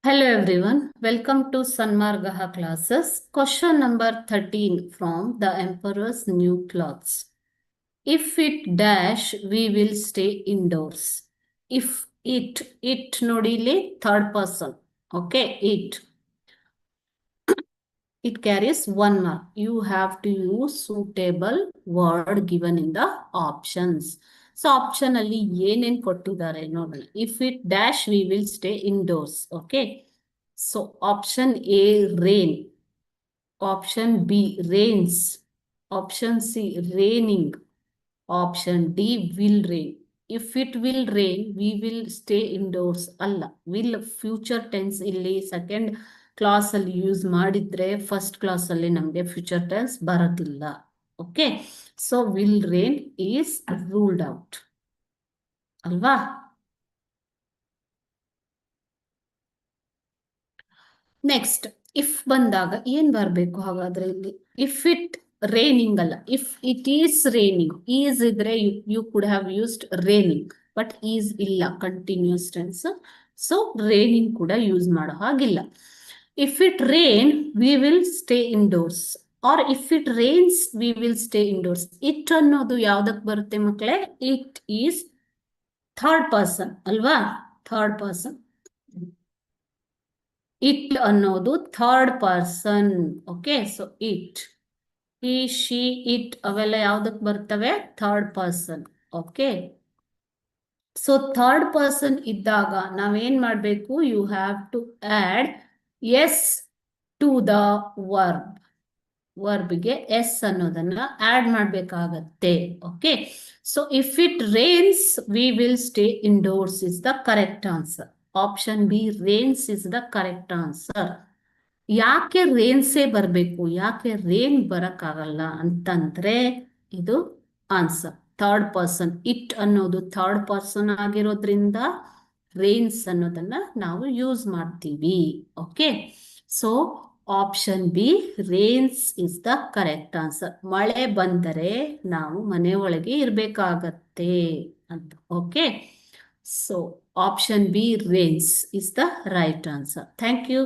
Hello everyone, welcome to Sanmargaha classes. Question number 13 from The Emperor's New Clothes. If it dash, we will stay indoors. If it nodili third person. Okay, it carries 1 mark. You have to use suitable word given in the options. So option ಅಲ್ಲಿ ಏನೇನ್ ಕೊಟ್ಟಿದ್ದಾರೆ ನೋಡೋಣ. If it dash, we will stay indoors. Okay. So option A, rain. Option B, rains. Option C, raining. Option D, will rain. If it will rain, we will stay indoors. ಅಲ್ಲ, will future tense ಇಲ್ಲಿ second class ಅಲ್ಲಿ use ಮಾಡಿದ್ರೆ first class ಅಲ್ಲಿ ನಮಗೆ future tense ಬರೋದಿಲ್ಲ. Okay, so will rain is ruled out ಅಲ್ವಾ? Next if ಬಂದಾಗ ಏನ್ ಬರ್ಬೇಕು ಹಾಗಾದ್ರೆ ಇಲ್ಲಿ? ಇಫ್ ಇಟ್ ರೇನಿಂಗ್ ಅಲ್ಲ, if it is raining. Is ಇದ್ರೆ you could have used raining, but is ಇಲ್ಲ, ಕಂಟಿನ್ಯೂಸ್ ಟೆನ್ಸ್. ಸೊ ರೇನಿಂಗ್ ಕೂಡ ಯೂಸ್ ಮಾಡೋ ಹಾಗಿಲ್ಲ. If it rain we will stay indoors, or if it rains we will stay indoors. It ಅನ್ನೋದು ಯಾವ್ದಕ್ ಬರುತ್ತೆ ಮಕ್ಕಳೇ? It is third person ಅಲ್ವಾ? Third person. It ಅನ್ನೋದು third person. Okay, so it, he, she, it ಅವೆಲ್ಲ ಯಾವ್ದಕ್ ಬರ್ತವೆ? Third person. Okay, so third person ಇದ್ದಾಗ ನಾವೇನ್ ಮಾಡ್ಬೇಕು? You have to add S to the verb. ವರ್ಬ್ಗೆ ಎಸ್ ಅನ್ನೋದನ್ನ ಆಡ್ ಮಾಡ್ಬೇಕಾಗತ್ತೆ. Okay, so if it rains we will stay indoors is the correct answer. Option B, rains is the correct answer. ಯಾಕೆ ರೇನ್ಸೇ ಬರಬೇಕು, ಯಾಕೆ rain ಬರಕ್ಕಾಗಲ್ಲ ಅಂತಂದ್ರೆ ಇದು answer. Third person, it ಅನ್ನೋದು third person ಆಗಿರೋದ್ರಿಂದ ರೇನ್ಸ್ ಅನ್ನೋದನ್ನ ನಾವು ಯೂಸ್ ಮಾಡ್ತೀವಿ. Okay, so option B, rains is the correct answer. ಮಳೆ ಬಂದರೆ ನಾವು ಮನೆ ಒಳಗೆ ಇರ್ಬೇಕಾಗತ್ತೆ ಅಂತ. Okay, so option B, rains is the right answer. Thank you.